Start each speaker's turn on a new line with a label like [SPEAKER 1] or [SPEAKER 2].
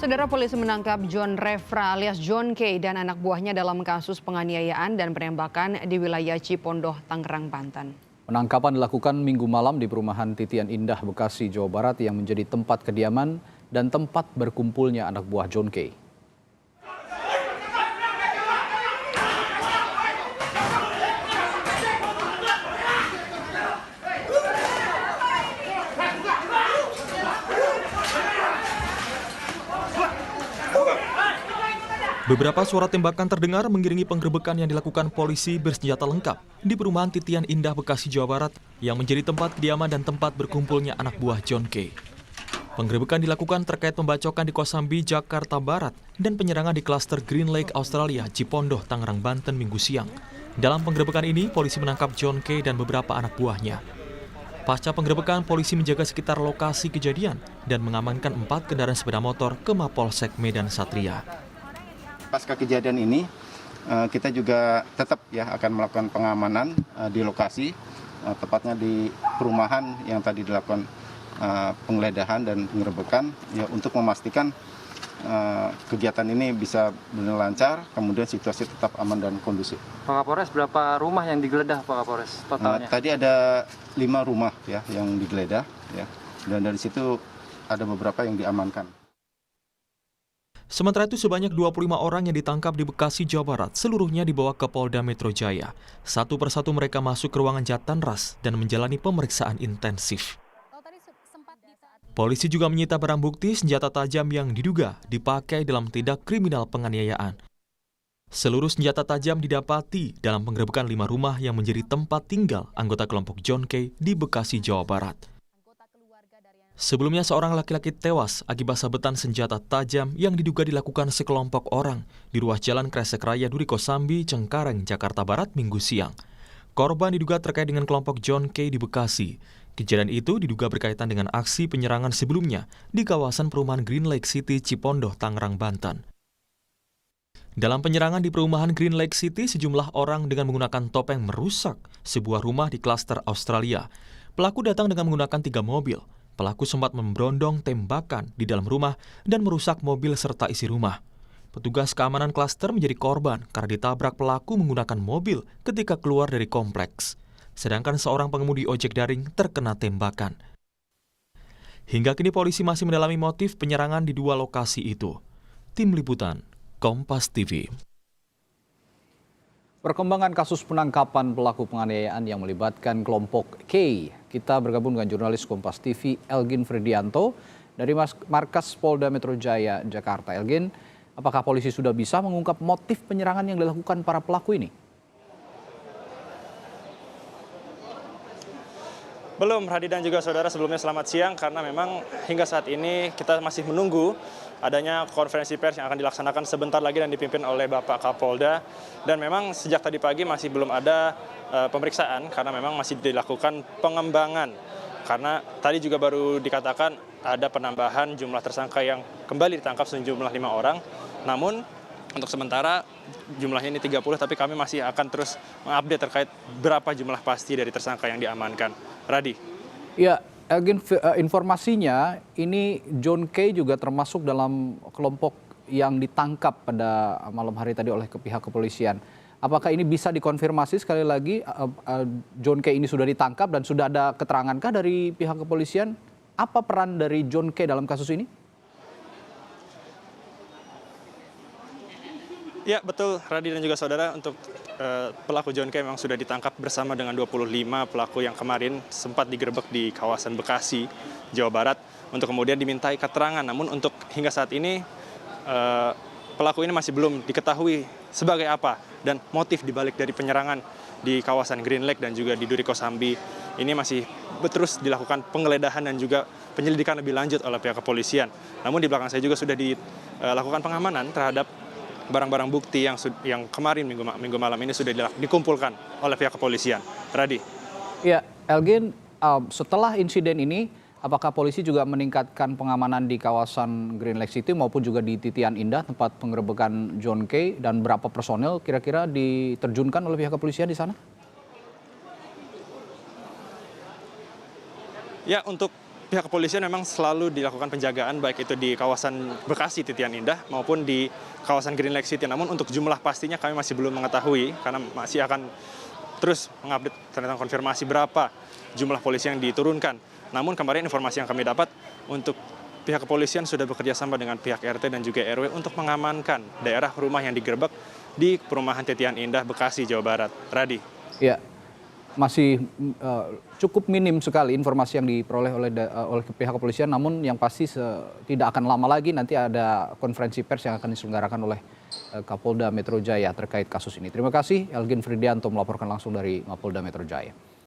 [SPEAKER 1] Saudara, polisi menangkap John Refra alias John K dan anak buahnya dalam kasus penganiayaan dan penembakan di wilayah Cipondoh, Tangerang, Banten.
[SPEAKER 2] Penangkapan dilakukan Minggu malam di perumahan Titian Indah, Bekasi, Jawa Barat yang menjadi tempat kediaman dan tempat berkumpulnya anak buah John K.
[SPEAKER 3] Beberapa suara tembakan terdengar mengiringi penggerebekan yang dilakukan polisi bersenjata lengkap di perumahan Titian Indah, Bekasi, Jawa Barat yang menjadi tempat kediaman dan tempat berkumpulnya anak buah John K. Penggerebekan dilakukan terkait pembacokan di Kosambi, Jakarta Barat dan penyerangan di klaster Green Lake, Australia, Cipondoh, Tangerang, Banten, Minggu siang. Dalam penggerebekan ini, polisi menangkap John K dan beberapa anak buahnya. Pasca penggerebekan, polisi menjaga sekitar lokasi kejadian dan mengamankan 4 kendaraan sepeda motor ke Mapolsek Medan Satria.
[SPEAKER 4] Pasca kejadian ini, kita juga tetap akan melakukan pengamanan di lokasi, tepatnya di perumahan yang tadi dilakukan penggeledahan dan penggerebekan, untuk memastikan kegiatan ini bisa benar lancar, kemudian situasi tetap aman dan kondusif.
[SPEAKER 5] Pak Kapolres, berapa rumah yang digeledah Pak Kapolres totalnya?
[SPEAKER 4] Tadi ada 5 rumah yang digeledah, dan dari situ ada beberapa yang diamankan.
[SPEAKER 3] Sementara itu sebanyak 25 orang yang ditangkap di Bekasi, Jawa Barat, seluruhnya dibawa ke Polda Metro Jaya. Satu persatu mereka masuk ke ruangan Jatanras dan menjalani pemeriksaan intensif. Polisi juga menyita barang bukti senjata tajam yang diduga dipakai dalam tindak kriminal penganiayaan. Seluruh senjata tajam didapati dalam penggerebekan 5 rumah yang menjadi tempat tinggal anggota kelompok John K di Bekasi, Jawa Barat. Sebelumnya seorang laki-laki tewas akibat sabetan senjata tajam yang diduga dilakukan sekelompok orang di ruas jalan Kresek Raya Duri Kosambi, Cengkareng, Jakarta Barat, Minggu siang. Korban diduga terkait dengan kelompok John K di Bekasi. Kejadian itu diduga berkaitan dengan aksi penyerangan sebelumnya di kawasan perumahan Green Lake City, Cipondoh, Tangerang, Banten. Dalam penyerangan di perumahan Green Lake City, sejumlah orang dengan menggunakan topeng merusak sebuah rumah di klaster Australia. Pelaku datang dengan menggunakan 3 mobil. Pelaku sempat memberondong tembakan di dalam rumah dan merusak mobil serta isi rumah. Petugas keamanan klaster menjadi korban karena ditabrak pelaku menggunakan mobil ketika keluar dari kompleks. Sedangkan seorang pengemudi ojek daring terkena tembakan. Hingga kini polisi masih mendalami motif penyerangan di 2 lokasi itu. Tim Liputan, Kompas TV.
[SPEAKER 2] Perkembangan kasus penangkapan pelaku penganiayaan yang melibatkan kelompok K. Kita bergabung dengan jurnalis Kompas TV Elgin Fredianto dari Markas Polda Metro Jaya, Jakarta. Elgin, apakah polisi sudah bisa mengungkap motif penyerangan yang dilakukan para pelaku ini?
[SPEAKER 6] Belum, Radi dan juga saudara, sebelumnya selamat siang karena memang hingga saat ini kita masih menunggu adanya konferensi pers yang akan dilaksanakan sebentar lagi dan dipimpin oleh Bapak Kapolda. Dan memang sejak tadi pagi masih belum ada pemeriksaan karena memang masih dilakukan pengembangan. Karena tadi juga baru dikatakan ada penambahan jumlah tersangka yang kembali ditangkap sejumlah 5 orang. Namun untuk sementara jumlahnya ini 30, tapi kami masih akan terus mengupdate terkait berapa jumlah pasti dari tersangka yang diamankan. Radi.
[SPEAKER 2] Ya, Elgin, informasinya ini John K juga termasuk dalam kelompok yang ditangkap pada malam hari tadi oleh pihak kepolisian. Apakah ini bisa dikonfirmasi sekali lagi John K ini sudah ditangkap dan sudah ada keterangankah dari pihak kepolisian? Apa peran dari John K dalam kasus ini?
[SPEAKER 6] Ya betul, Radi dan juga saudara, untuk pelaku John K memang sudah ditangkap bersama dengan 25 pelaku yang kemarin sempat digerebek di kawasan Bekasi, Jawa Barat, untuk kemudian dimintai keterangan. Namun untuk hingga saat ini pelaku ini masih belum diketahui sebagai apa dan motif dibalik dari penyerangan di kawasan Green Lake dan juga di Duri Kosambi. Ini masih terus dilakukan penggeledahan dan juga penyelidikan lebih lanjut oleh pihak kepolisian. Namun di belakang saya juga sudah dilakukan pengamanan terhadap barang-barang bukti yang kemarin minggu malam ini sudah dikumpulkan oleh pihak kepolisian. Radi.
[SPEAKER 2] Ya, Elgin, setelah insiden ini, apakah polisi juga meningkatkan pengamanan di kawasan Green Lake City maupun juga di Titian Indah, tempat penggerebekan John K, dan berapa personel kira-kira diterjunkan oleh pihak kepolisian di sana?
[SPEAKER 6] Ya, untuk pihak kepolisian memang selalu dilakukan penjagaan baik itu di kawasan Bekasi Titian Indah maupun di kawasan Green Lake City. Namun untuk jumlah pastinya kami masih belum mengetahui karena masih akan terus mengupdate tentang konfirmasi berapa jumlah polisi yang diturunkan. Namun kemarin informasi yang kami dapat untuk pihak kepolisian sudah bekerja sama dengan pihak RT dan juga RW untuk mengamankan daerah rumah yang digerebek di perumahan Titian Indah, Bekasi, Jawa Barat. Radi.
[SPEAKER 2] Ya, masih cukup minim sekali informasi yang diperoleh oleh pihak kepolisian, namun yang pasti tidak akan lama lagi nanti ada konferensi pers yang akan diselenggarakan oleh Kapolda Metro Jaya terkait kasus ini. Terima kasih, Elgin Fridianto melaporkan langsung dari Mapolda Metro Jaya.